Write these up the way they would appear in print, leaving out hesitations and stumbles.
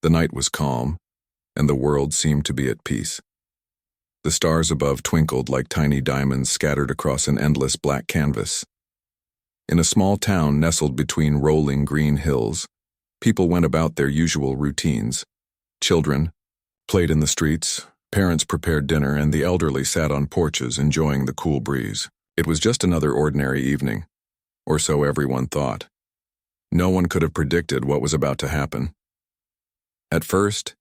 The night was calm, and the world seemed to be at peace. The stars above twinkled like tiny diamonds scattered across an endless black canvas. In a small town nestled between rolling green hills, people went about their usual routines. Children played in the streets, parents prepared dinner, and the elderly sat on porches enjoying the cool breeze. It was just another ordinary evening, or so everyone thought. No one could have predicted what was about to happen. At first,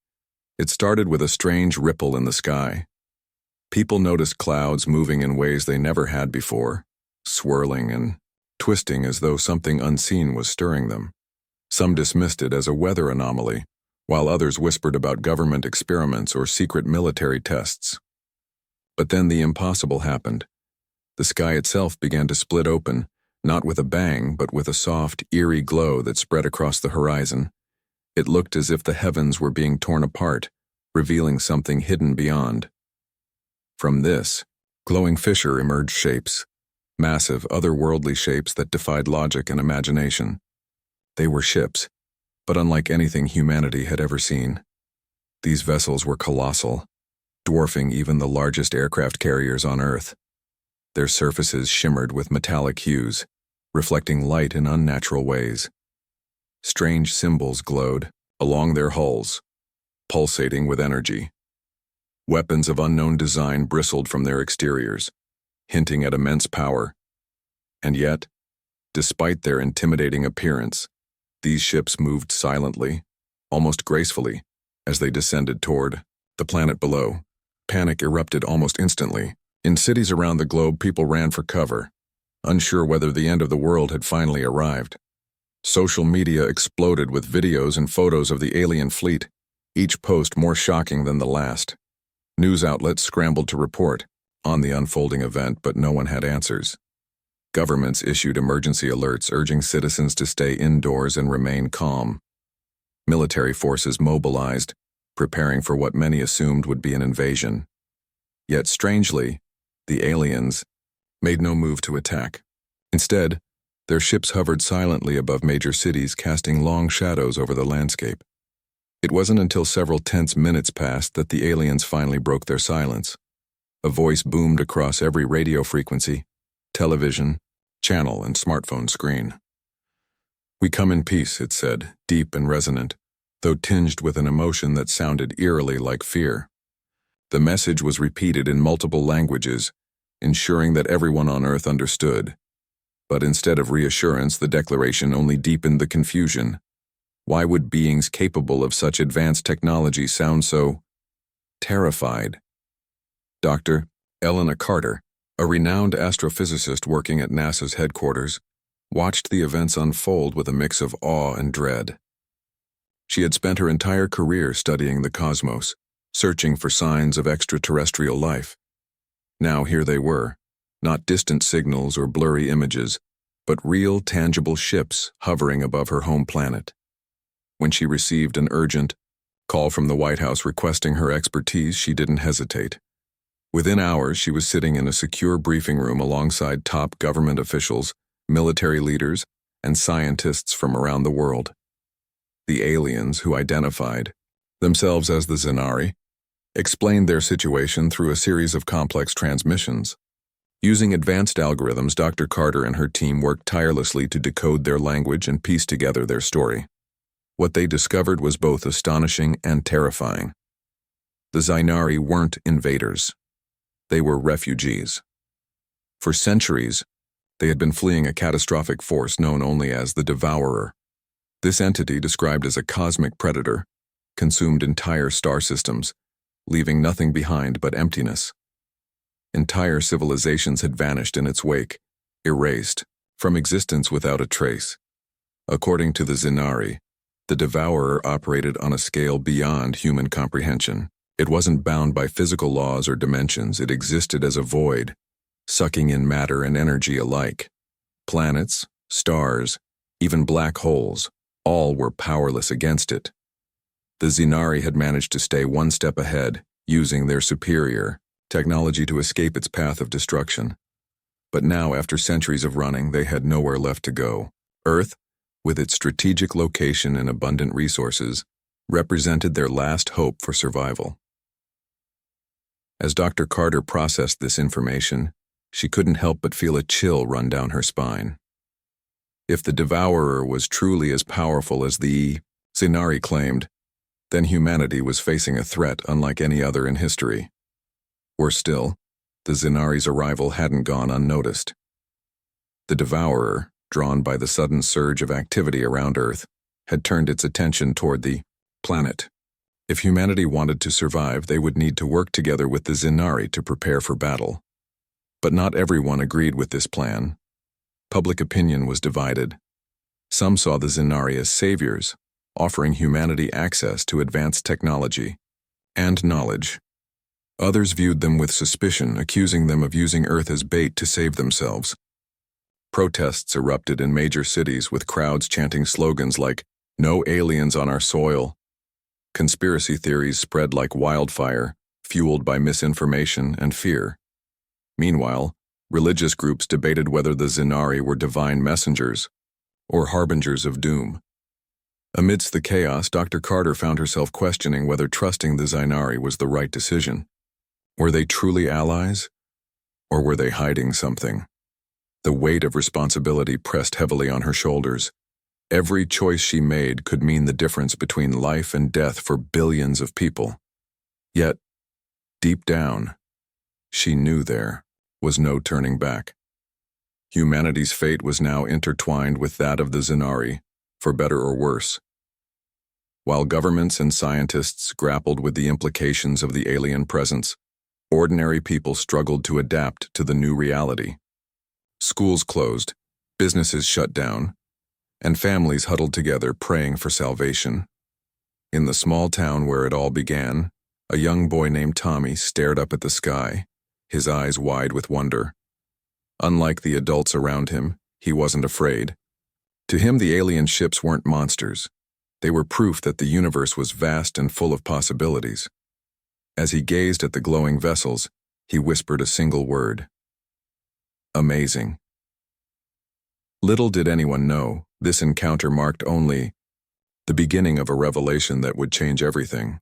it started with a strange ripple in the sky. People noticed clouds moving in ways they never had before, swirling and twisting as though something unseen was stirring them. Some dismissed it as a weather anomaly, while others whispered about government experiments or secret military tests. But then the impossible happened. The sky itself began to split open, not with a bang, but with a soft, eerie glow that spread across the horizon. It looked as if the heavens were being torn apart, revealing something hidden beyond. From this, glowing fissure emerged shapes, massive, otherworldly shapes that defied logic and imagination. They were ships, but unlike anything humanity had ever seen. These vessels were colossal, dwarfing even the largest aircraft carriers on Earth. Their surfaces shimmered with metallic hues, reflecting light in unnatural ways. Strange symbols glowed along their hulls, pulsating with energy. Weapons of unknown design bristled from their exteriors, hinting at immense power. And yet, despite their intimidating appearance, these ships moved silently, almost gracefully, as they descended toward the planet below. Panic erupted almost instantly. In cities around the globe, people ran for cover, unsure whether the end of the world had finally arrived. Social media exploded with videos and photos of the alien fleet, each post more shocking than the last. News outlets scrambled to report on the unfolding event, but no one had answers. Governments issued emergency alerts urging citizens to stay indoors and remain calm. Military forces mobilized, preparing for what many assumed would be an invasion. Yet strangely, the aliens made no move to attack. Instead, their ships hovered silently above major cities, casting long shadows over the landscape. It wasn't until several tense minutes passed that the aliens finally broke their silence. A voice boomed across every radio frequency, television, channel, and smartphone screen. "We come in peace," it said, deep and resonant, though tinged with an emotion that sounded eerily like fear. The message was repeated in multiple languages, ensuring that everyone on Earth understood. But instead of reassurance, the declaration only deepened the confusion. Why would beings capable of such advanced technology sound so terrified? Dr. Elena Carter, a renowned astrophysicist working at NASA's headquarters, watched the events unfold with a mix of awe and dread. She had spent her entire career studying the cosmos, searching for signs of extraterrestrial life. Now here they were, not distant signals or blurry images, but real, tangible ships hovering above her home planet. When she received an urgent call from the White House requesting her expertise, she didn't hesitate. Within hours, she was sitting in a secure briefing room alongside top government officials, military leaders, and scientists from around the world. The aliens, who identified themselves as the Zenari, explained their situation through a series of complex transmissions. Using advanced algorithms, Dr. Carter and her team worked tirelessly to decode their language and piece together their story. What they discovered was both astonishing and terrifying. The Zenari weren't invaders. They were refugees. For centuries, they had been fleeing a catastrophic force known only as the Devourer. This entity, described as a cosmic predator, consumed entire star systems, leaving nothing behind but emptiness. Entire civilizations had vanished in its wake, erased from existence without a trace. According to the Zenari, the Devourer operated on a scale beyond human comprehension. It wasn't bound by physical laws or dimensions. It existed as a void, sucking in matter and energy alike. Planets, stars, even black holes, all were powerless against it. The Zenari had managed to stay one step ahead, using their superior technology to escape its path of destruction. But now, after centuries of running, they had nowhere left to go. Earth, with its strategic location and abundant resources, represented their last hope for survival. As Dr. Carter processed this information, she couldn't help but feel a chill run down her spine. If the Devourer was truly as powerful as the Zinari claimed, then humanity was facing a threat unlike any other in history. Worse still, the Zinari's arrival hadn't gone unnoticed. The Devourer, drawn by the sudden surge of activity around Earth, had turned its attention toward the planet. If humanity wanted to survive, they would need to work together with the Zinari to prepare for battle. But not everyone agreed with this plan. Public opinion was divided. Some saw the Zinari as saviors, offering humanity access to advanced technology and knowledge. Others viewed them with suspicion, accusing them of using Earth as bait to save themselves. Protests erupted in major cities with crowds chanting slogans like, "No aliens on our soil." Conspiracy theories spread like wildfire, fueled by misinformation and fear. Meanwhile, religious groups debated whether the Zinari were divine messengers or harbingers of doom. Amidst the chaos, Dr. Carter found herself questioning whether trusting the Zinari was the right decision. Were they truly allies, or were they hiding something? The weight of responsibility pressed heavily on her shoulders. Every choice she made could mean the difference between life and death for billions of people. Yet, deep down, she knew there was no turning back. Humanity's fate was now intertwined with that of the Zinari, for better or worse. While governments and scientists grappled with the implications of the alien presence, ordinary people struggled to adapt to the new reality. Schools closed, businesses shut down, and families huddled together praying for salvation. In the small town where it all began, a young boy named Tommy stared up at the sky, his eyes wide with wonder. Unlike the adults around him, he wasn't afraid. To him, the alien ships weren't monsters. They were proof that the universe was vast and full of possibilities. As he gazed at the glowing vessels, he whispered a single word: amazing. Little did anyone know, this encounter marked only the beginning of a revelation that would change everything.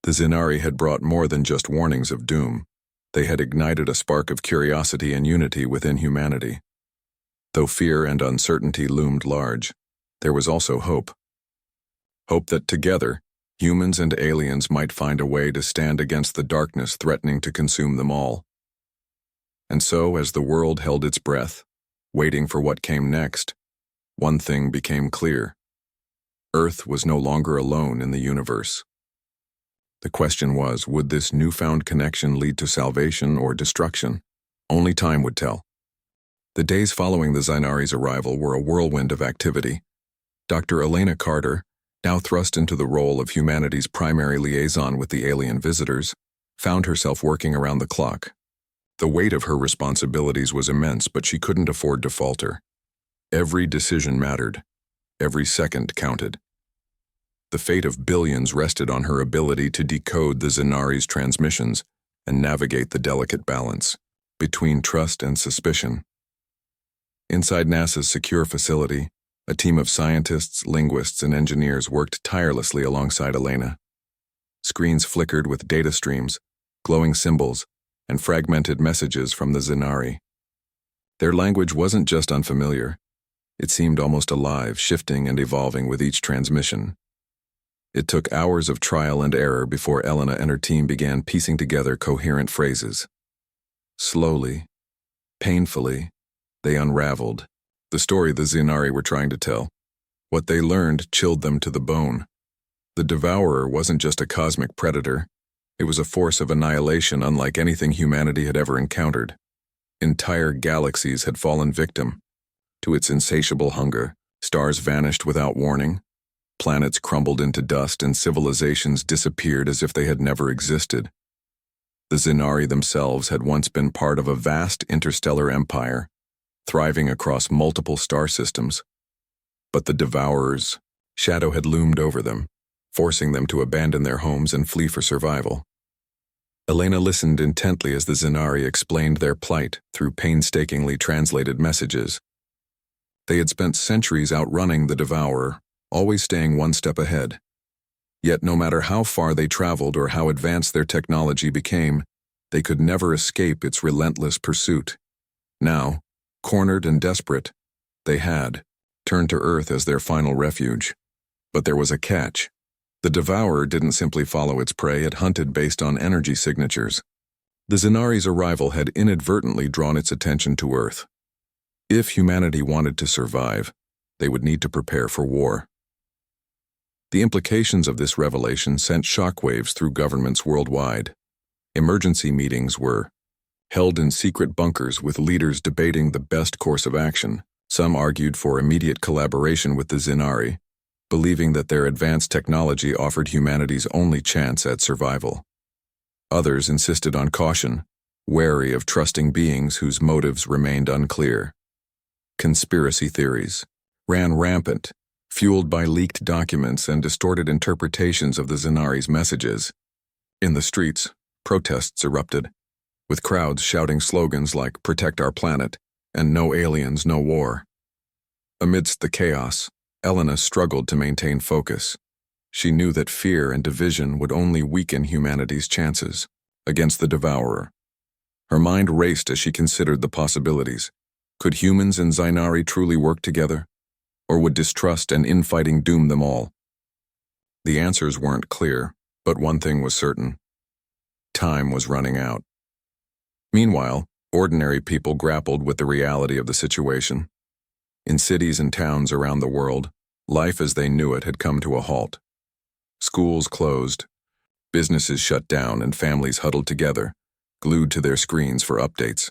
The Zinari had brought more than just warnings of doom. They had ignited a spark of curiosity and unity within humanity. Though fear and uncertainty loomed large, there was also hope. Hope that together, humans and aliens might find a way to stand against the darkness threatening to consume them all. And so, as the world held its breath, waiting for what came next, one thing became clear. Earth was no longer alone in the universe. The question was, would this newfound connection lead to salvation or destruction? Only time would tell. The days following the Zinari's arrival were a whirlwind of activity. Dr. Elena Carter, now thrust into the role of humanity's primary liaison with the alien visitors, found herself working around the clock. The weight of her responsibilities was immense, but she couldn't afford to falter. Every decision mattered. Every second counted. The fate of billions rested on her ability to decode the Zinari's transmissions and navigate the delicate balance between trust and suspicion. Inside NASA's secure facility, a team of scientists, linguists, and engineers worked tirelessly alongside Elena. Screens flickered with data streams, glowing symbols, and fragmented messages from the Zinari. Their language wasn't just unfamiliar. It seemed almost alive, shifting and evolving with each transmission. It took hours of trial and error before Elena and her team began piecing together coherent phrases. Slowly, painfully, they unraveled the story the Zinari were trying to tell. What they learned chilled them to the bone. The Devourer wasn't just a cosmic predator. It was a force of annihilation unlike anything humanity had ever encountered. Entire galaxies had fallen victim to its insatiable hunger. Stars vanished without warning. Planets crumbled into dust and civilizations disappeared as if they had never existed. The Zinari themselves had once been part of a vast interstellar empire, thriving across multiple star systems. But the Devourer's shadow had loomed over them, forcing them to abandon their homes and flee for survival. Elena listened intently as the Zinari explained their plight through painstakingly translated messages. They had spent centuries outrunning the Devourer, always staying one step ahead. Yet no matter how far they traveled or how advanced their technology became, they could never escape its relentless pursuit. Now, cornered and desperate, they had turned to Earth as their final refuge. But there was a catch. The Devourer didn't simply follow its prey, it hunted based on energy signatures. The Xenari's arrival had inadvertently drawn its attention to Earth. If humanity wanted to survive, they would need to prepare for war. The implications of this revelation sent shockwaves through governments worldwide. Emergency meetings were held in secret bunkers with leaders debating the best course of action. Some argued for immediate collaboration with the Xenari, believing that their advanced technology offered humanity's only chance at survival. Others insisted on caution, wary of trusting beings whose motives remained unclear. Conspiracy theories ran rampant, fueled by leaked documents and distorted interpretations of the Xenari's messages. In the streets, protests erupted, with crowds shouting slogans like "Protect our planet" and "No aliens, no war." Amidst the chaos, Elena struggled to maintain focus. She knew that fear and division would only weaken humanity's chances against the Devourer. Her mind raced as she considered the possibilities. Could humans and Xenari truly work together? Or would distrust and infighting doom them all? The answers weren't clear, but one thing was certain. Time was running out. Meanwhile, ordinary people grappled with the reality of the situation. In cities and towns around the world, life as they knew it had come to a halt. Schools closed, businesses shut down, and families huddled together, glued to their screens for updates.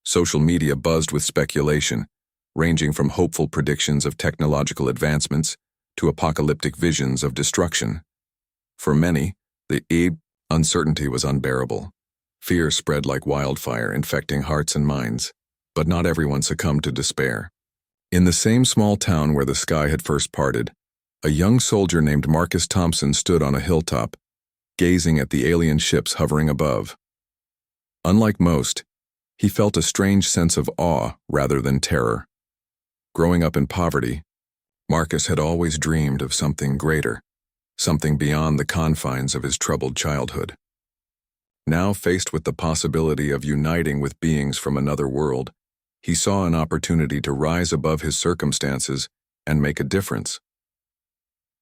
Social media buzzed with speculation, ranging from hopeful predictions of technological advancements to apocalyptic visions of destruction. For many, the uncertainty was unbearable. Fear spread like wildfire, infecting hearts and minds, but not everyone succumbed to despair. In the same small town where the sky had first parted, a young soldier named Marcus Thompson stood on a hilltop, gazing at the alien ships hovering above. Unlike most, he felt a strange sense of awe rather than terror. Growing up in poverty, Marcus had always dreamed of something greater, something beyond the confines of his troubled childhood. Now faced with the possibility of uniting with beings from another world, he saw an opportunity to rise above his circumstances and make a difference.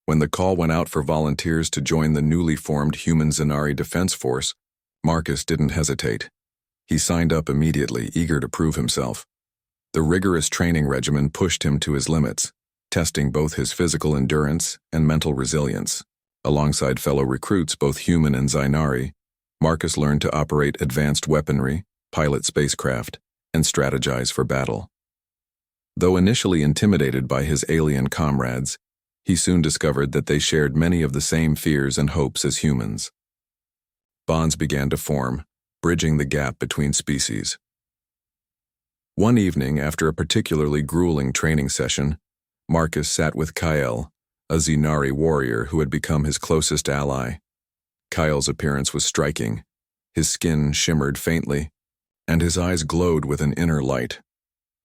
When the call went out for volunteers to join the newly formed Human Xenari Defense Force, Marcus didn't hesitate. He signed up immediately, eager to prove himself. The rigorous training regimen pushed him to his limits, testing both his physical endurance and mental resilience. Alongside fellow recruits, both human and Xenari, Marcus learned to operate advanced weaponry, pilot spacecraft, and strategize for battle. Though initially intimidated by his alien comrades, he soon discovered that they shared many of the same fears and hopes as humans. Bonds began to form, bridging the gap between species. One evening, after a particularly grueling training session, Marcus sat with Kyle, a Xenari warrior who had become his closest ally. Kyle's appearance was striking. His skin shimmered faintly, and his eyes glowed with an inner light.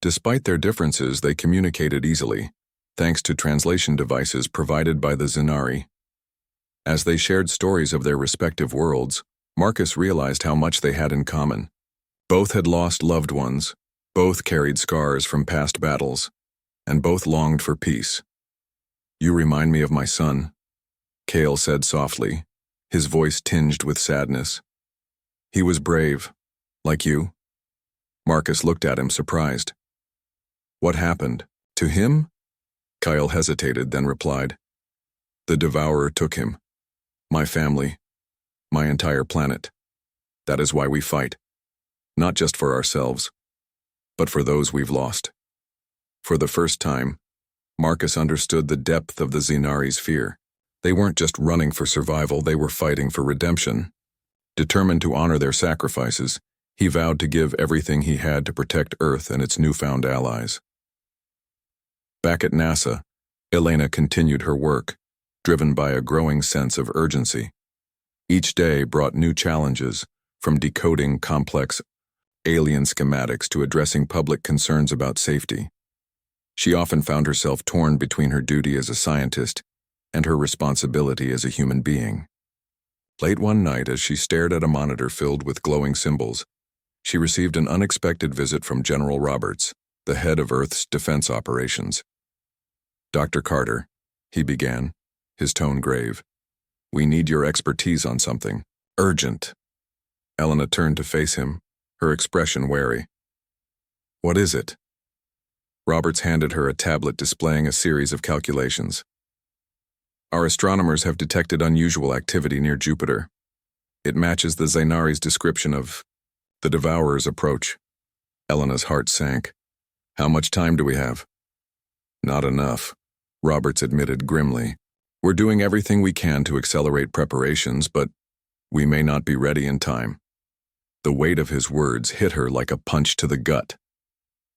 Despite their differences, they communicated easily, thanks to translation devices provided by the Xenari. As they shared stories of their respective worlds, Marcus realized how much they had in common. Both had lost loved ones, both carried scars from past battles, and both longed for peace. "You remind me of my son," Kyle said softly, his voice tinged with sadness. "He was brave, like you." Marcus looked at him, surprised. "What happened? To him?" Kyle hesitated, then replied, "The Devourer took him. My family, my entire planet. That is why we fight. Not just for ourselves, but for those we've lost." For the first time, Marcus understood the depth of the Xenari's fear. They weren't just running for survival, they were fighting for redemption. Determined to honor their sacrifices, he vowed to give everything he had to protect Earth and its newfound allies. Back at NASA, Elena continued her work, driven by a growing sense of urgency. Each day brought new challenges, from decoding complex alien schematics to addressing public concerns about safety. She often found herself torn between her duty as a scientist and her responsibility as a human being. Late one night, as she stared at a monitor filled with glowing symbols, she received an unexpected visit from General Roberts, the head of Earth's defense operations. "Dr. Carter," he began, his tone grave, "we need your expertise on something. Urgent." Elena turned to face him, her expression wary. "What is it?" Roberts handed her a tablet displaying a series of calculations. "Our astronomers have detected unusual activity near Jupiter. It matches the Zainari's description of the Devourer's approach." Elena's heart sank. "How much time do we have?" "Not enough," Roberts admitted grimly. "We're doing everything we can to accelerate preparations, but we may not be ready in time." The weight of his words hit her like a punch to the gut.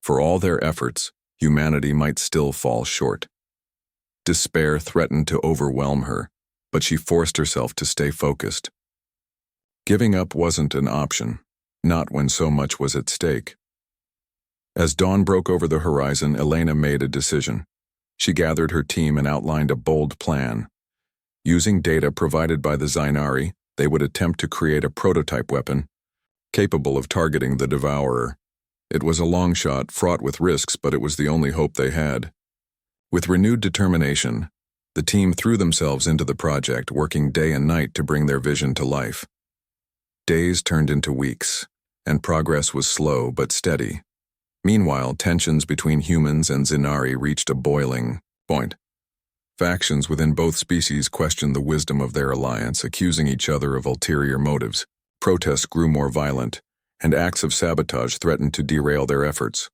For all their efforts, humanity might still fall short. Despair threatened to overwhelm her, but she forced herself to stay focused. Giving up wasn't an option, not when so much was at stake. As dawn broke over the horizon, Elena made a decision. She gathered her team and outlined a bold plan. Using data provided by the Zainari, they would attempt to create a prototype weapon capable of targeting the Devourer. It was a long shot, fraught with risks, but it was the only hope they had. With renewed determination, the team threw themselves into the project, working day and night to bring their vision to life. Days turned into weeks, and progress was slow but steady. Meanwhile, tensions between humans and Zainari reached a boiling point. Factions within both species questioned the wisdom of their alliance, accusing each other of ulterior motives. Protests grew more violent, and acts of sabotage threatened to derail their efforts.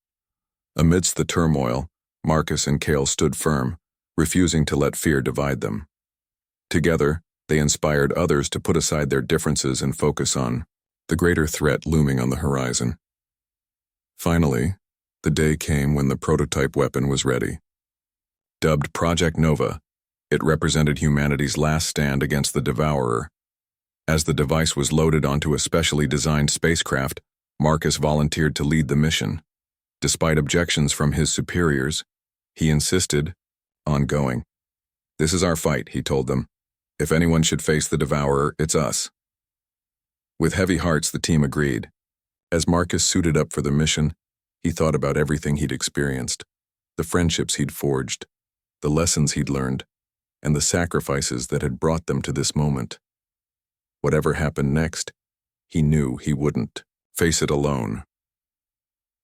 Amidst the turmoil, Marcus and Kale stood firm, refusing to let fear divide them. Together, they inspired others to put aside their differences and focus on the greater threat looming on the horizon. Finally, the day came when the prototype weapon was ready. Dubbed Project Nova, it represented humanity's last stand against the Devourer. As the device was loaded onto a specially designed spacecraft, Marcus volunteered to lead the mission. Despite objections from his superiors, he insisted on going. "This is our fight," he told them. "If anyone should face the Devourer, it's us." With heavy hearts, the team agreed. As Marcus suited up for the mission, he thought about everything he'd experienced, the friendships he'd forged, the lessons he'd learned, and the sacrifices that had brought them to this moment. Whatever happened next, he knew he wouldn't face it alone.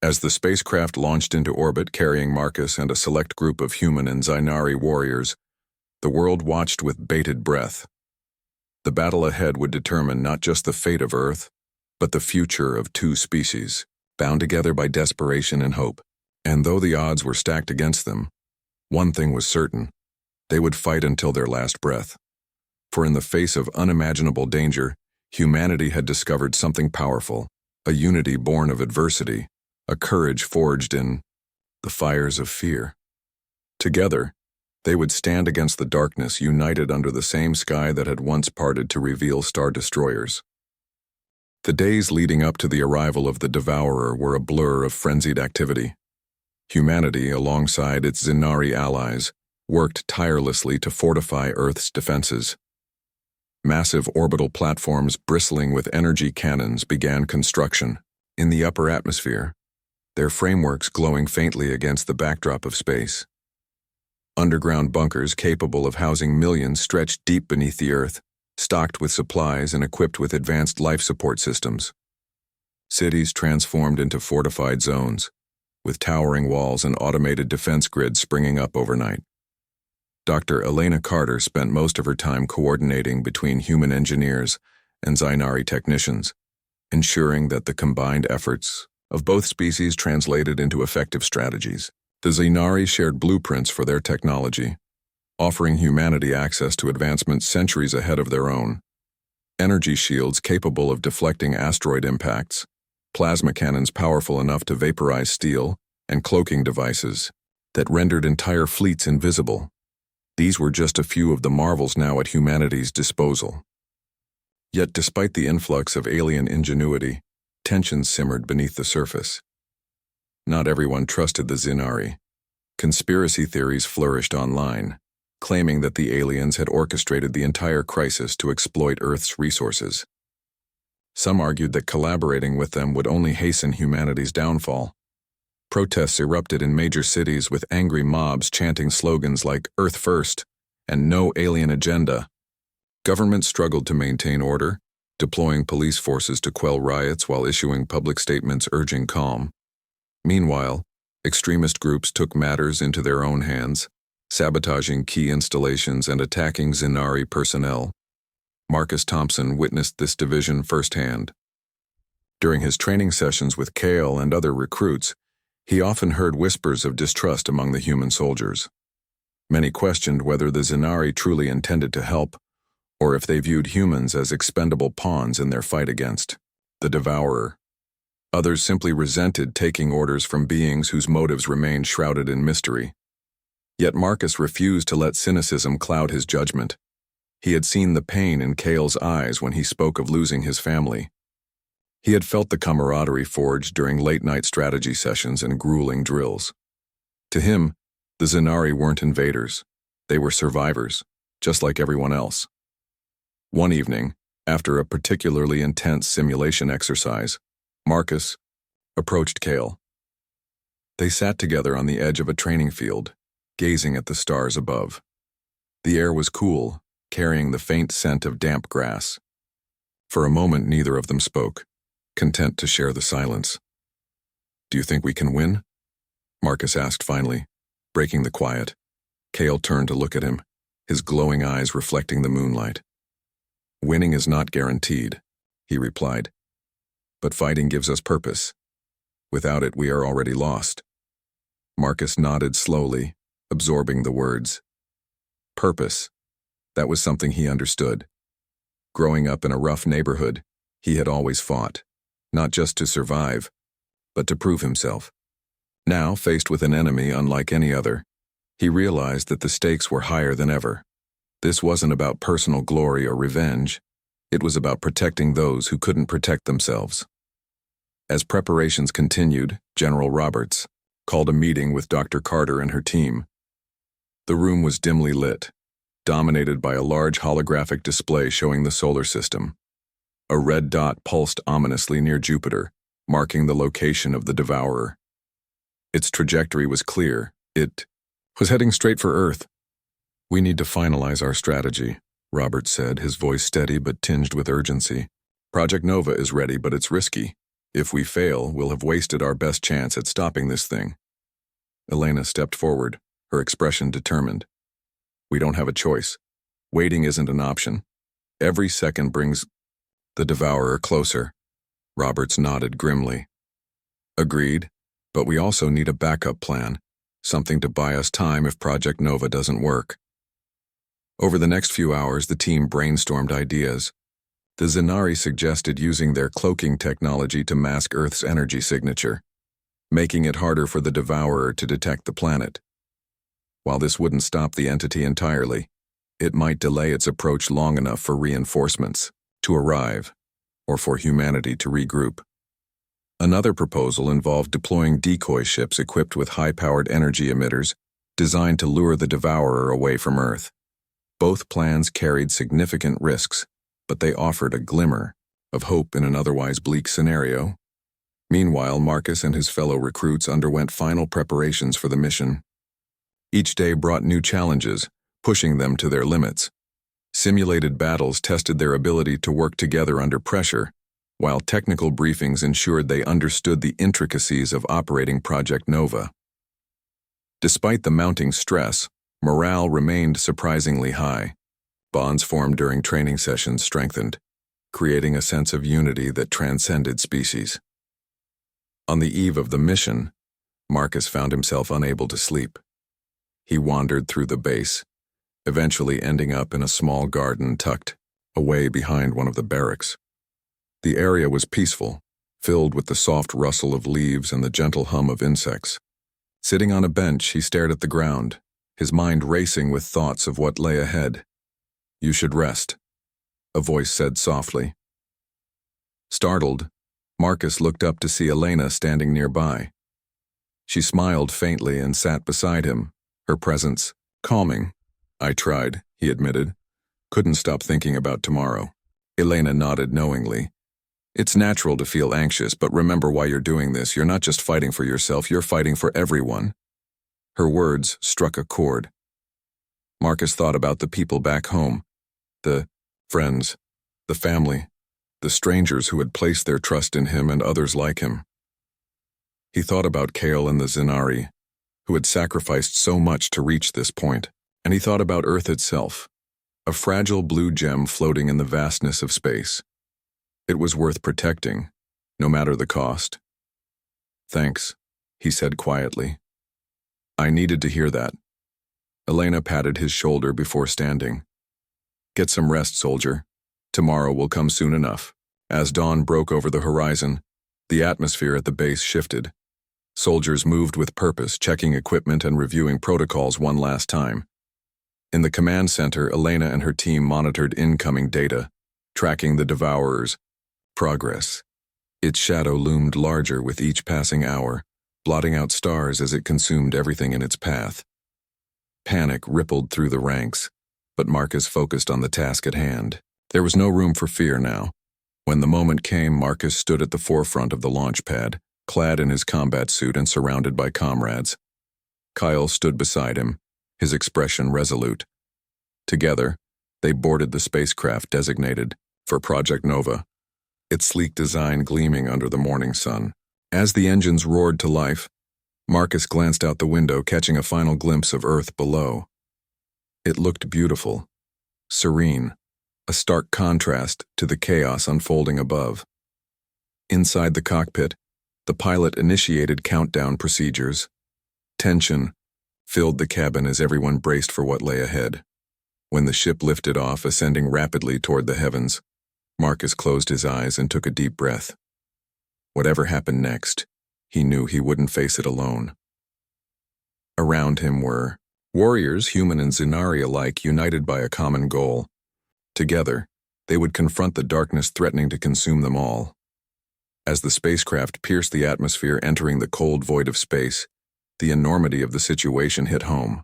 As the spacecraft launched into orbit carrying Marcus and a select group of human and Zainari warriors, the world watched with bated breath. The battle ahead would determine not just the fate of Earth, but the future of two species, bound together by desperation and hope. And though the odds were stacked against them, one thing was certain: they would fight until their last breath. For in the face of unimaginable danger, humanity had discovered something powerful, a unity born of adversity, a courage forged in the fires of fear. Together, they would stand against the darkness, united under the same sky that had once parted to reveal star destroyers. The days leading up to the arrival of the Devourer were a blur of frenzied activity. Humanity, alongside its Zainari allies, worked tirelessly to fortify Earth's defenses. Massive orbital platforms bristling with energy cannons began construction in the upper atmosphere, their frameworks glowing faintly against the backdrop of space. Underground bunkers capable of housing millions stretched deep beneath the Earth, stocked with supplies and equipped with advanced life support systems. Cities transformed into fortified zones, with towering walls and automated defense grids springing up overnight. Dr. Elena Carter spent most of her time coordinating between human engineers and Zainari technicians, ensuring that the combined efforts of both species translated into effective strategies. The Zainari shared blueprints for their technology, offering humanity access to advancements centuries ahead of their own. Energy shields capable of deflecting asteroid impacts, plasma cannons powerful enough to vaporize steel, and cloaking devices that rendered entire fleets invisible. These were just a few of the marvels now at humanity's disposal. Yet despite the influx of alien ingenuity, tensions simmered beneath the surface. Not everyone trusted the Zainari. Conspiracy theories flourished online, claiming that the aliens had orchestrated the entire crisis to exploit Earth's resources. Some argued that collaborating with them would only hasten humanity's downfall. Protests erupted in major cities with angry mobs chanting slogans like "Earth First" and "No Alien Agenda." Governments struggled to maintain order, deploying police forces to quell riots while issuing public statements urging calm. Meanwhile, extremist groups took matters into their own hands, sabotaging key installations and attacking Xenari personnel. Marcus Thompson witnessed this division firsthand. During his training sessions with Kale and other recruits, he often heard whispers of distrust among the human soldiers. Many questioned whether the Xenari truly intended to help, or if they viewed humans as expendable pawns in their fight against the Devourer. Others simply resented taking orders from beings whose motives remained shrouded in mystery. Yet Marcus refused to let cynicism cloud his judgment. He had seen the pain in Kale's eyes when he spoke of losing his family. He had felt the camaraderie forged during late-night strategy sessions and grueling drills. To him, the Xenari weren't invaders. They were survivors, just like everyone else. One evening, after a particularly intense simulation exercise, Marcus approached Kale. They sat together on the edge of a training field, gazing at the stars above. The air was cool, carrying the faint scent of damp grass. For a moment, neither of them spoke, content to share the silence. "Do you think we can win?" Marcus asked finally, breaking the quiet. Kale turned to look at him, his glowing eyes reflecting the moonlight. "Winning is not guaranteed," he replied. "But fighting gives us purpose. Without it, we are already lost." Marcus nodded slowly, absorbing the words. Purpose. That was something he understood. Growing up in a rough neighborhood, he had always fought, not just to survive, but to prove himself. Now, faced with an enemy unlike any other, he realized that the stakes were higher than ever. This wasn't about personal glory or revenge. It was about protecting those who couldn't protect themselves. As preparations continued, General Roberts called a meeting with Dr. Carter and her team. The room was dimly lit, dominated by a large holographic display showing the solar system. A red dot pulsed ominously near Jupiter, marking the location of the Devourer. Its trajectory was clear. It was heading straight for Earth. "We need to finalize our strategy," Roberts said, his voice steady but tinged with urgency. "Project Nova is ready, but it's risky. If we fail, we'll have wasted our best chance at stopping this thing." Elena stepped forward, her expression determined. "We don't have a choice. Waiting isn't an option. Every second brings the Devourer closer." Roberts nodded grimly. "Agreed, but we also need a backup plan, something to buy us time if Project Nova doesn't work." Over the next few hours, the team brainstormed ideas. The Xenari suggested using their cloaking technology to mask Earth's energy signature, making it harder for the Devourer to detect the planet. While this wouldn't stop the entity entirely, it might delay its approach long enough for reinforcements to arrive, or for humanity to regroup. Another proposal involved deploying decoy ships equipped with high-powered energy emitters designed to lure the Devourer away from Earth. Both plans carried significant risks, but they offered a glimmer of hope in an otherwise bleak scenario. Meanwhile, Marcus and his fellow recruits underwent final preparations for the mission. Each day brought new challenges, pushing them to their limits. Simulated battles tested their ability to work together under pressure, while technical briefings ensured they understood the intricacies of operating Project Nova. Despite the mounting stress, morale remained surprisingly high. Bonds formed during training sessions strengthened, creating a sense of unity that transcended species. On the eve of the mission, Marcus found himself unable to sleep. He wandered through the base, eventually ending up in a small garden tucked away behind one of the barracks. The area was peaceful, filled with the soft rustle of leaves and the gentle hum of insects. Sitting on a bench, he stared at the ground, his mind racing with thoughts of what lay ahead. "You should rest," a voice said softly. Startled, Marcus looked up to see Elena standing nearby. She smiled faintly and sat beside him, her presence calming. I tried, he admitted. Couldn't stop thinking about tomorrow. Elena nodded knowingly. It's natural to feel anxious, but remember why you're doing this. You're not just fighting for yourself, you're fighting for everyone. Her words struck a chord. Marcus thought about the people back home, the friends, the family, the strangers who had placed their trust in him and others like him. He thought about Kale and the Zinari, who had sacrificed so much to reach this point, and he thought about Earth itself, a fragile blue gem floating in the vastness of space. It was worth protecting, no matter the cost. Thanks, he said quietly. I needed to hear that. Elena patted his shoulder before standing. Get some rest, soldier. Tomorrow will come soon enough. As dawn broke over the horizon, the atmosphere at the base shifted. Soldiers moved with purpose, checking equipment and reviewing protocols one last time. In the command center, Elena and her team monitored incoming data, tracking the Devourer's progress. Its shadow loomed larger with each passing hour, blotting out stars as it consumed everything in its path. Panic rippled through the ranks, but Marcus focused on the task at hand. There was no room for fear now. When the moment came, Marcus stood at the forefront of the launch pad, clad in his combat suit and surrounded by comrades. Kyle stood beside him, his expression resolute. Together, they boarded the spacecraft designated for Project Nova, its sleek design gleaming under the morning sun. As the engines roared to life, Marcus glanced out the window, catching a final glimpse of Earth below. It looked beautiful, serene, a stark contrast to the chaos unfolding above. Inside the cockpit, the pilot initiated countdown procedures. Tension filled the cabin as everyone braced for what lay ahead. When the ship lifted off, ascending rapidly toward the heavens, Marcus closed his eyes and took a deep breath. Whatever happened next, he knew he wouldn't face it alone. Around him were warriors, human and Zinari alike, united by a common goal. Together, they would confront the darkness threatening to consume them all. As the spacecraft pierced the atmosphere, entering the cold void of space, the enormity of the situation hit home.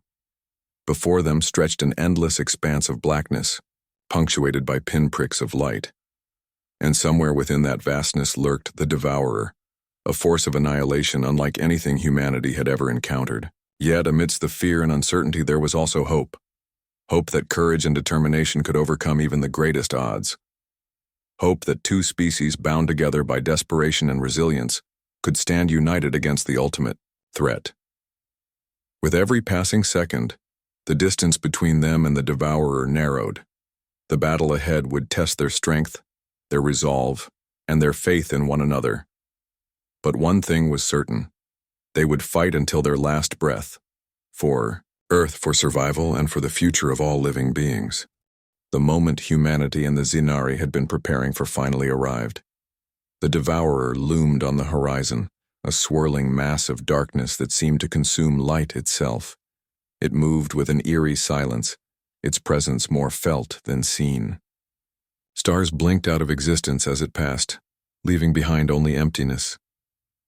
Before them stretched an endless expanse of blackness, punctuated by pinpricks of light. And somewhere within that vastness lurked the Devourer, a force of annihilation unlike anything humanity had ever encountered. Yet, amidst the fear and uncertainty, there was also hope. Hope that courage and determination could overcome even the greatest odds. Hope that two species bound together by desperation and resilience could stand united against the ultimate threat. With every passing second, the distance between them and the Devourer narrowed. The battle ahead would test their strength, their resolve, and their faith in one another. But one thing was certain. They would fight until their last breath. For Earth, for survival, and for the future of all living beings. The moment humanity and the Zinari had been preparing for finally arrived. The Devourer loomed on the horizon, a swirling mass of darkness that seemed to consume light itself. It moved with an eerie silence, its presence more felt than seen. Stars blinked out of existence as it passed, leaving behind only emptiness.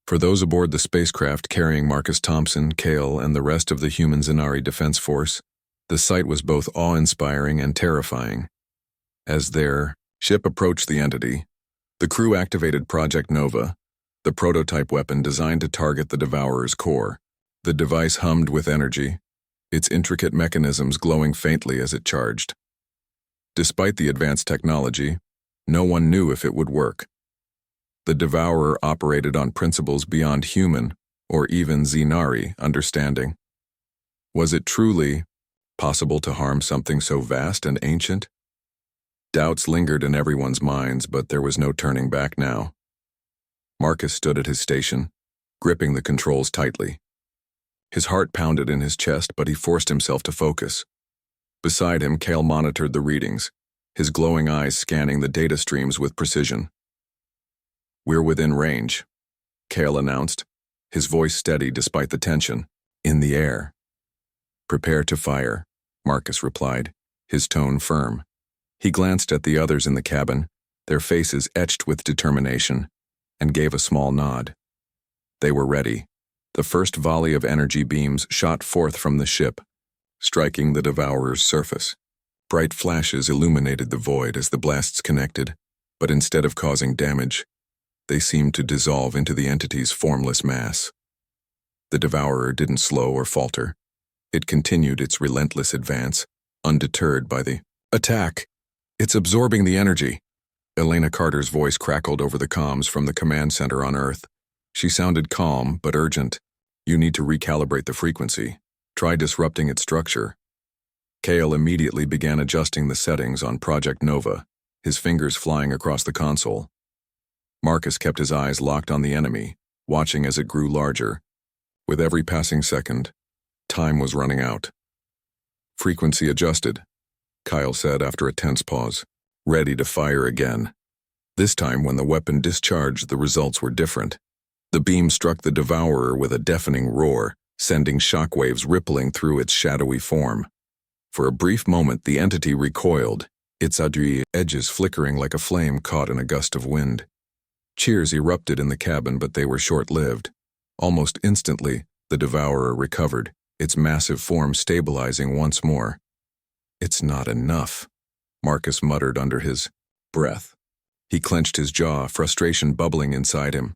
For those aboard the spacecraft carrying Marcus Thompson, Kale, and the rest of the human Zinari Defense Force, the sight was both awe-inspiring and terrifying. As their ship approached the entity, the crew activated Project Nova, the prototype weapon designed to target the Devourer's core. The device hummed with energy, its intricate mechanisms glowing faintly as it charged. Despite the advanced technology, no one knew if it would work. The Devourer operated on principles beyond human, or even Zinari, understanding. Was it truly possible to harm something so vast and ancient? Doubts lingered in everyone's minds, but there was no turning back now. Marcus stood at his station, gripping the controls tightly. His heart pounded in his chest, but he forced himself to focus. Beside him, Kale monitored the readings, his glowing eyes scanning the data streams with precision. "We're within range," Kale announced, his voice steady despite the tension. "In the air." "Prepare to fire," Marcus replied, his tone firm. He glanced at the others in the cabin, their faces etched with determination, and gave a small nod. They were ready. The first volley of energy beams shot forth from the ship, striking the Devourer's surface. Bright flashes illuminated the void as the blasts connected, but instead of causing damage, they seemed to dissolve into the entity's formless mass. The Devourer didn't slow or falter. It continued its relentless advance, undeterred by the attack. It's absorbing the energy. Elena Carter's voice crackled over the comms from the command center on Earth. She sounded calm but urgent. You need to recalibrate the frequency. Try disrupting its structure. Kale immediately began adjusting the settings on Project Nova, his fingers flying across the console. Marcus kept his eyes locked on the enemy, watching as it grew larger. With every passing second, time was running out. Frequency adjusted, Kyle said after a tense pause, ready to fire again. This time, when the weapon discharged, the results were different. The beam struck the Devourer with a deafening roar, sending shockwaves rippling through its shadowy form. For a brief moment, the entity recoiled, its adri edges flickering like a flame caught in a gust of wind. Cheers erupted in the cabin, but they were short-lived. Almost instantly, the Devourer recovered, its massive form stabilizing once more. It's not enough, Marcus muttered under his breath. He clenched his jaw, frustration bubbling inside him.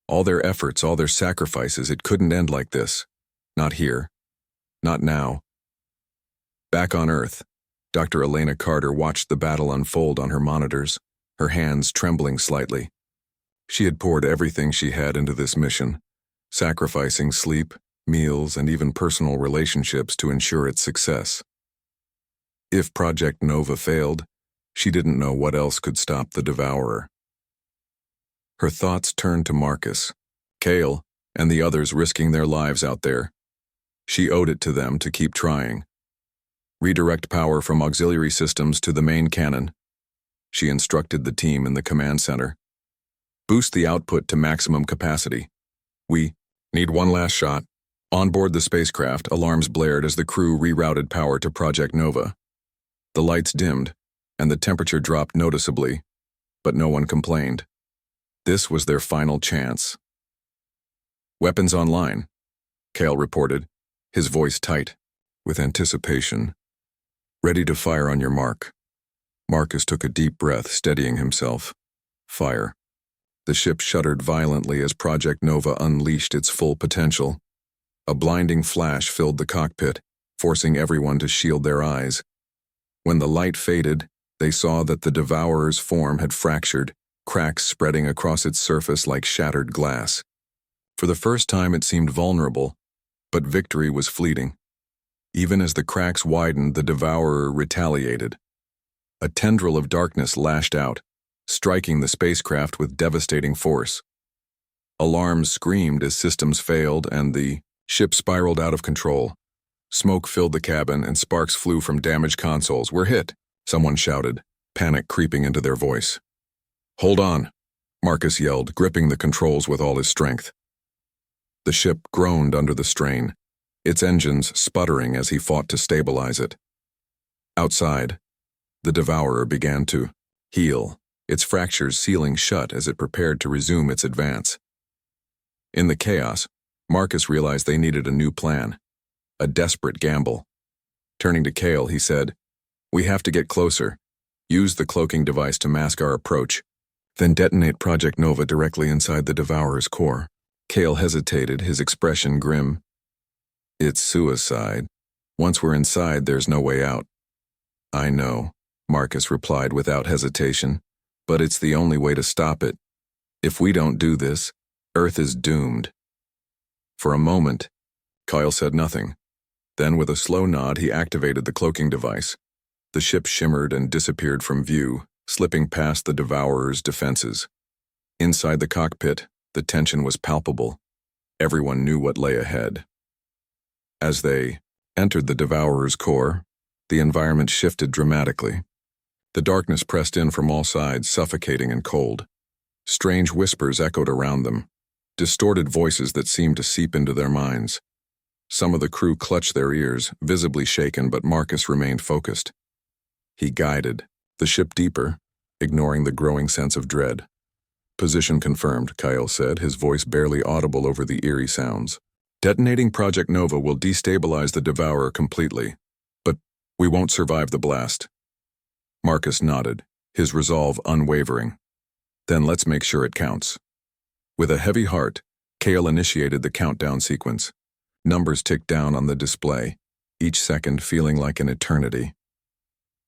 All their efforts, all their sacrifices, it couldn't end like this. Not here. Not now. Back on Earth, Dr. Elena Carter watched the battle unfold on her monitors, her hands trembling slightly. She had poured everything she had into this mission, sacrificing sleep, meals, and even personal relationships to ensure its success. If Project Nova failed, she didn't know what else could stop the Devourer. Her thoughts turned to Marcus, Kale, and the others risking their lives out there. She owed it to them to keep trying. Redirect power from auxiliary systems to the main cannon. She instructed the team in the command center. Boost the output to maximum capacity. We need one last shot. On board the spacecraft, alarms blared as the crew rerouted power to Project Nova. The lights dimmed, and the temperature dropped noticeably, but no one complained. This was their final chance. Weapons online, Kale reported, his voice tight, with anticipation. Ready to fire on your mark. Marcus took a deep breath, steadying himself. Fire. The ship shuddered violently as Project Nova unleashed its full potential. A blinding flash filled the cockpit, forcing everyone to shield their eyes. When the light faded, they saw that the Devourer's form had fractured, cracks spreading across its surface like shattered glass. For the first time it seemed vulnerable, but victory was fleeting. Even as the cracks widened, the Devourer retaliated. A tendril of darkness lashed out, striking the spacecraft with devastating force. Alarms screamed as systems failed and the ship spiraled out of control. Smoke filled the cabin and sparks flew from damaged consoles. We're hit, someone shouted, panic creeping into their voice. Hold on, Marcus yelled, gripping the controls with all his strength. The ship groaned under the strain, its engines sputtering as he fought to stabilize it. Outside, the Devourer began to heal, its fractures sealing shut as it prepared to resume its advance. In the chaos, Marcus realized they needed a new plan, a desperate gamble. Turning to Kale, he said, "We have to get closer. Use the cloaking device to mask our approach, then detonate Project Nova directly inside the Devourer's core." Kale hesitated, his expression grim. "It's suicide. Once we're inside, there's no way out." "I know," Marcus replied without hesitation, "but it's the only way to stop it. If we don't do this, Earth is doomed." For a moment, Kyle said nothing. Then, with a slow nod, he activated the cloaking device. The ship shimmered and disappeared from view, slipping past the Devourer's defenses. Inside the cockpit, the tension was palpable. Everyone knew what lay ahead. As they entered the Devourer's core, the environment shifted dramatically. The darkness pressed in from all sides, suffocating and cold. Strange whispers echoed around them, distorted voices that seemed to seep into their minds. Some of the crew clutched their ears, visibly shaken, but Marcus remained focused. He guided the ship deeper, ignoring the growing sense of dread. "Position confirmed," Kyle said, his voice barely audible over the eerie sounds. "Detonating Project Nova will destabilize the Devourer completely. We won't survive the blast. Marcus nodded, his resolve unwavering. Then let's make sure it counts. With a heavy heart, Cale initiated the countdown sequence. Numbers ticked down on the display, each second feeling like an eternity.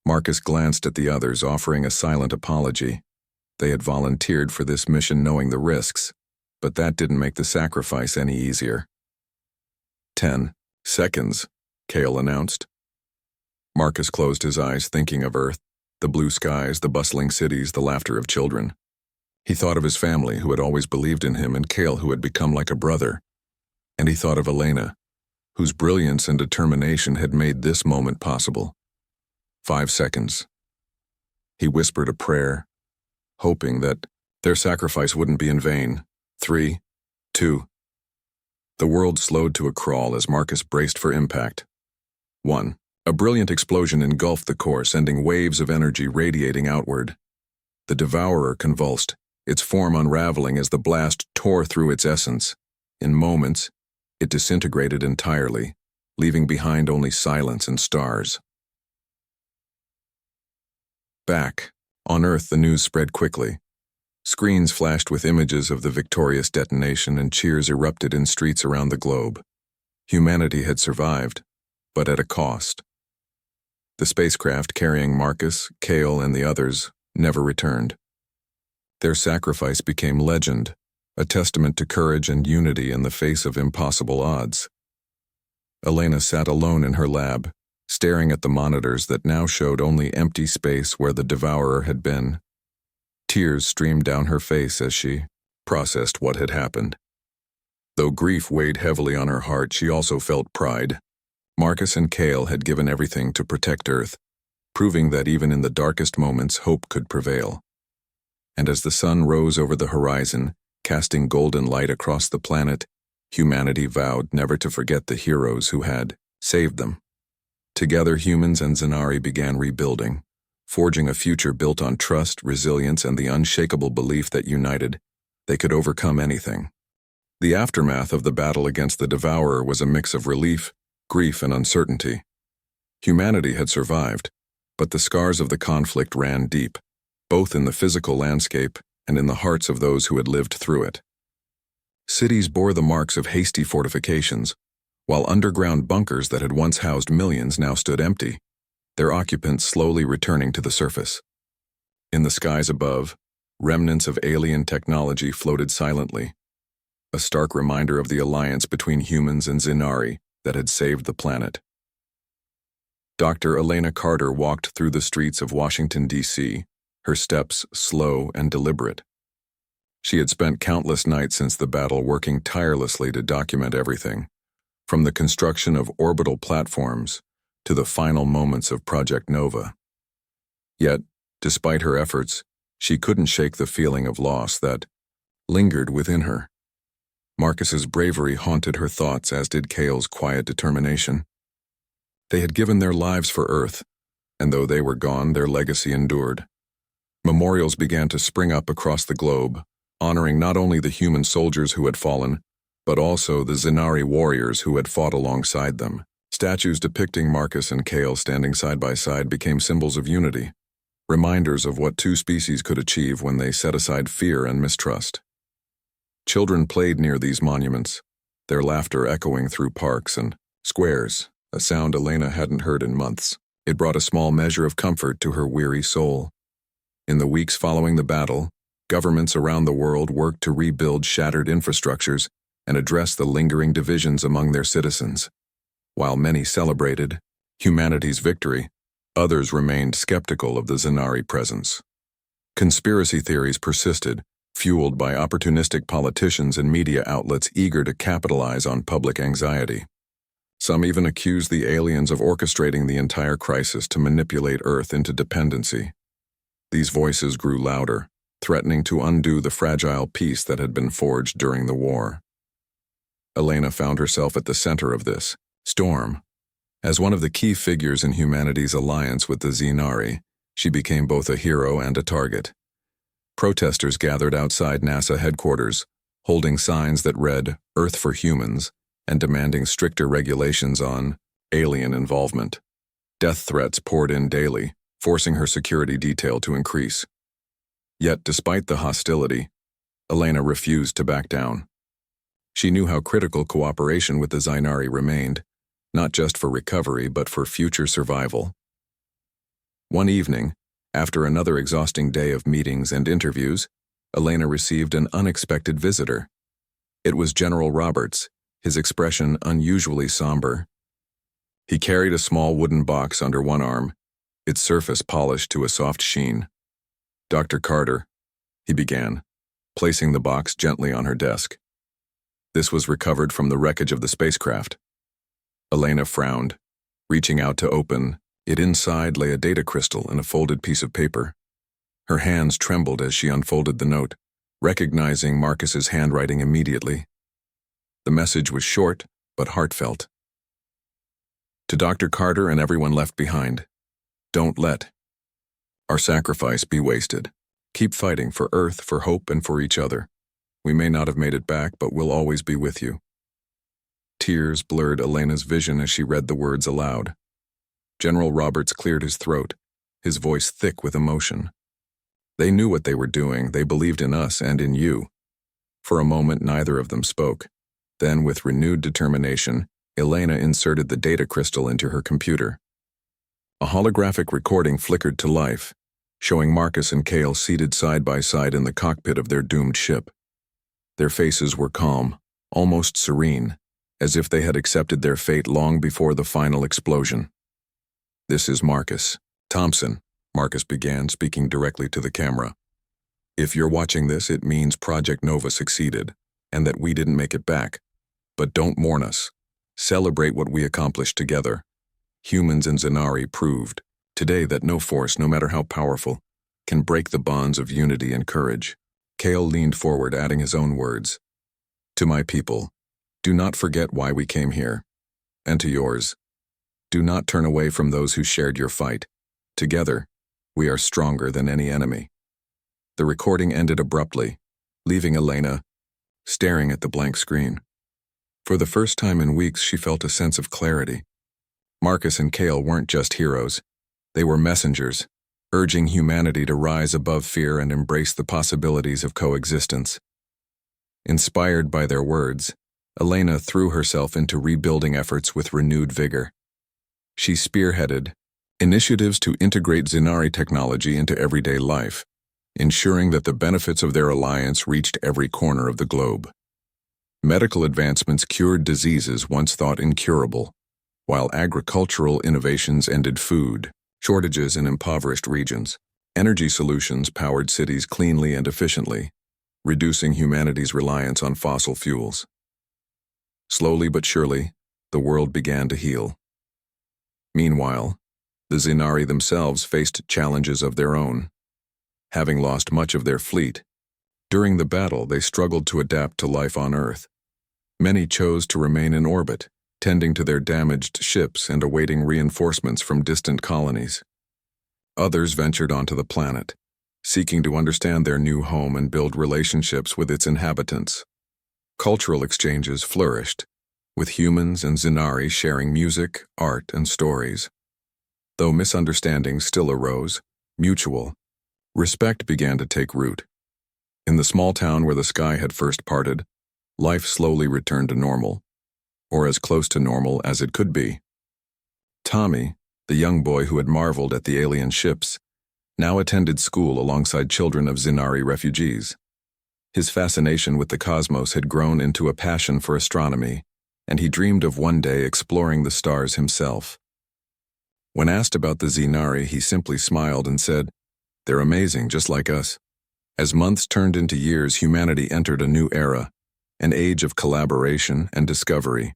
Marcus glanced at the others, offering a silent apology. They had volunteered for this mission knowing the risks, but that didn't make the sacrifice any easier. 10 seconds, Cale announced. Marcus closed his eyes, thinking of Earth, the blue skies, the bustling cities, the laughter of children. He thought of his family, who had always believed in him, and Cale, who had become like a brother. And he thought of Elena, whose brilliance and determination had made this moment possible. 5 seconds. He whispered a prayer, hoping that their sacrifice wouldn't be in vain. 3, 2. The world slowed to a crawl as Marcus braced for impact. 1. A brilliant explosion engulfed the core, sending waves of energy radiating outward. The devourer convulsed, its form unraveling as the blast tore through its essence. In moments, it disintegrated entirely, leaving behind only silence and stars. Back, on Earth, the news spread quickly. Screens flashed with images of the victorious detonation, and cheers erupted in streets around the globe. Humanity had survived, but at a cost. The spacecraft carrying Marcus, Cale, and the others never returned. Their sacrifice became legend, a testament to courage and unity in the face of impossible odds. Elena sat alone in her lab, staring at the monitors that now showed only empty space where the devourer had been. Tears streamed down her face as she processed what had happened. Though grief weighed heavily on her heart, she also felt pride. Marcus and Cale had given everything to protect Earth, proving that even in the darkest moments, hope could prevail. And as the sun rose over the horizon, casting golden light across the planet, humanity vowed never to forget the heroes who had saved them. Together, humans and Zenari began rebuilding, forging a future built on trust, resilience, and the unshakable belief that united, they could overcome anything. The aftermath of the battle against the devourer was a mix of relief, grief, and uncertainty. Humanity had survived, but the scars of the conflict ran deep, both in the physical landscape and in the hearts of those who had lived through it. Cities bore the marks of hasty fortifications, while underground bunkers that had once housed millions now stood empty, their occupants slowly returning to the surface. In the skies above, remnants of alien technology floated silently, a stark reminder of the alliance between humans and Zenari that had saved the planet. Dr. Elena Carter walked through the streets of Washington, D.C., her steps slow and deliberate. She had spent countless nights since the battle working tirelessly to document everything, from the construction of orbital platforms to the final moments of Project Nova. Yet, despite her efforts, she couldn't shake the feeling of loss that lingered within her. Marcus's bravery haunted her thoughts, as did Cale's quiet determination. They had given their lives for Earth, and though they were gone, their legacy endured. Memorials began to spring up across the globe, honoring not only the human soldiers who had fallen, but also the Zenari warriors who had fought alongside them. Statues depicting Marcus and Cale standing side by side became symbols of unity, reminders of what two species could achieve when they set aside fear and mistrust. Children played near these monuments, their laughter echoing through parks and squares, a sound Elena hadn't heard in months. It brought a small measure of comfort to her weary soul. In the weeks following the battle, governments around the world worked to rebuild shattered infrastructures and address the lingering divisions among their citizens. While many celebrated humanity's victory, others remained skeptical of the Zenari presence. Conspiracy theories persisted, fueled by opportunistic politicians and media outlets eager to capitalize on public anxiety. Some even accused the aliens of orchestrating the entire crisis to manipulate Earth into dependency. These voices grew louder, threatening to undo the fragile peace that had been forged during the war. Elena found herself at the center of this storm. As one of the key figures in humanity's alliance with the Zenari, she became both a hero and a target. Protesters gathered outside NASA headquarters, holding signs that read "Earth for Humans" and demanding stricter regulations on alien involvement. Death threats poured in daily, forcing her security detail to increase. Yet, despite the hostility, Elena refused to back down. She knew how critical cooperation with the Zynari remained, not just for recovery but for future survival. One evening, after another exhausting day of meetings and interviews, Elena received an unexpected visitor. It was General Roberts, his expression unusually somber. He carried a small wooden box under one arm, its surface polished to a soft sheen. "Dr. Carter," he began, placing the box gently on her desk. This was recovered from the wreckage of the spacecraft. Elena frowned, reaching out to open it. Inside lay a data crystal and a folded piece of paper. Her hands trembled as she unfolded the note, recognizing Marcus's handwriting immediately. The message was short but heartfelt. To Dr. Carter and everyone left behind, don't let our sacrifice be wasted. Keep fighting for Earth, for hope, and for each other. We may not have made it back, but we'll always be with you. Tears blurred Elena's vision as she read the words aloud. General Roberts cleared his throat, his voice thick with emotion. They knew what they were doing. They believed in us and in you. For a moment, neither of them spoke. Then, with renewed determination, Elena inserted the data crystal into her computer. A holographic recording flickered to life, showing Marcus and Kale seated side by side in the cockpit of their doomed ship. Their faces were calm, almost serene, as if they had accepted their fate long before the final explosion. "This is Marcus Thompson," Marcus began, speaking directly to the camera. "If you're watching this, it means Project Nova succeeded, and that we didn't make it back. But don't mourn us. Celebrate what we accomplished together. Humans and Zynari proved today that no force, no matter how powerful, can break the bonds of unity and courage." Kale leaned forward, adding his own words. "To my people, do not forget why we came here. And to yours, do not turn away from those who shared your fight. Together, we are stronger than any enemy." The recording ended abruptly, leaving Elena staring at the blank screen. For the first time in weeks, she felt a sense of clarity. Marcus and Kale weren't just heroes. They were messengers, urging humanity to rise above fear and embrace the possibilities of coexistence. Inspired by their words, Elena threw herself into rebuilding efforts with renewed vigor. She spearheaded initiatives to integrate Zynari technology into everyday life, ensuring that the benefits of their alliance reached every corner of the globe. Medical advancements cured diseases once thought incurable, while agricultural innovations ended food shortages in impoverished regions. Energy solutions powered cities cleanly and efficiently, reducing humanity's reliance on fossil fuels. Slowly but surely, the world began to heal. Meanwhile, the Zynari themselves faced challenges of their own. Having lost much of their fleet, during the battle they struggled to adapt to life on Earth. Many chose to remain in orbit, tending to their damaged ships and awaiting reinforcements from distant colonies. Others ventured onto the planet, seeking to understand their new home and build relationships with its inhabitants. Cultural exchanges flourished, with humans and Zynari sharing music, art, and stories. Though misunderstandings still arose, mutual respect began to take root. In the small town where the sky had first parted, life slowly returned to normal, or as close to normal as it could be. Tommy, the young boy who had marveled at the alien ships, now attended school alongside children of Zynari refugees. His fascination with the cosmos had grown into a passion for astronomy, and he dreamed of one day exploring the stars himself. When asked about the Zynari, he simply smiled and said, "They're amazing, just like us." As months turned into years, humanity entered a new era, an age of collaboration and discovery.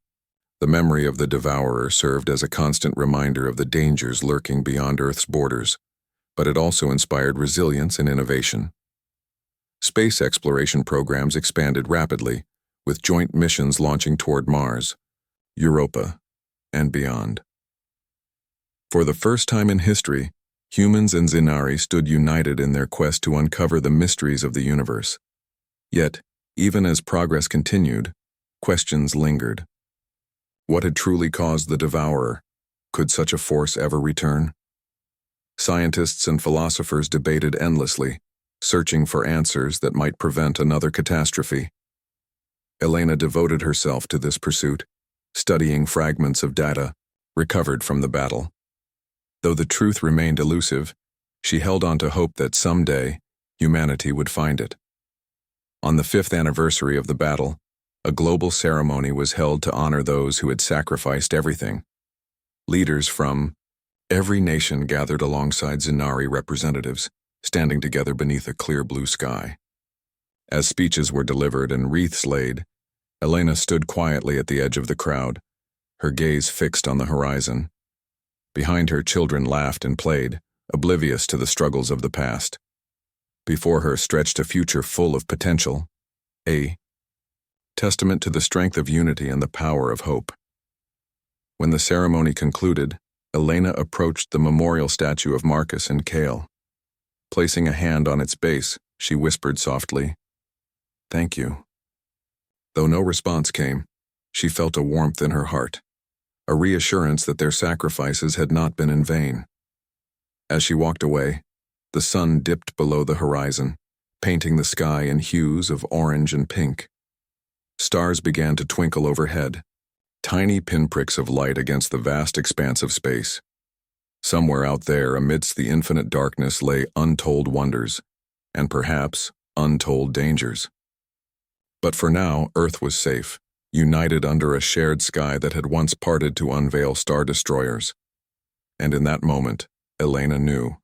The memory of the Devourer served as a constant reminder of the dangers lurking beyond Earth's borders, but it also inspired resilience and innovation. Space exploration programs expanded rapidly, with joint missions launching toward Mars, Europa, and beyond. For the first time in history, humans and Zynari stood united in their quest to uncover the mysteries of the universe. Yet, even as progress continued, questions lingered. What had truly caused the Devourer? Could such a force ever return? Scientists and philosophers debated endlessly, searching for answers that might prevent another catastrophe. Elena devoted herself to this pursuit, studying fragments of data recovered from the battle. Though the truth remained elusive, she held on to hope that someday humanity would find it. On the 5th anniversary of the battle, a global ceremony was held to honor those who had sacrificed everything. Leaders from every nation gathered alongside Zinari representatives, standing together beneath a clear blue sky. As speeches were delivered and wreaths laid, Elena stood quietly at the edge of the crowd, her gaze fixed on the horizon. Behind her, children laughed and played, oblivious to the struggles of the past. Before her stretched a future full of potential, a testament to the strength of unity and the power of hope. When the ceremony concluded, Elena approached the memorial statue of Marcus and Kale. Placing a hand on its base, she whispered softly, "Thank you." Though no response came, she felt a warmth in her heart, a reassurance that their sacrifices had not been in vain. As she walked away, the sun dipped below the horizon, painting the sky in hues of orange and pink. Stars began to twinkle overhead, tiny pinpricks of light against the vast expanse of space. Somewhere out there, amidst the infinite darkness, lay untold wonders, and perhaps untold dangers. But for now, Earth was safe, united under a shared sky that had once parted to unveil star destroyers. And in that moment, Elena knew.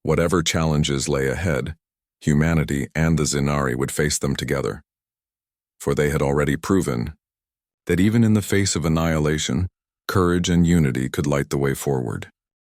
Whatever challenges lay ahead, humanity and the Zinari would face them together. For they had already proven that even in the face of annihilation, courage and unity could light the way forward.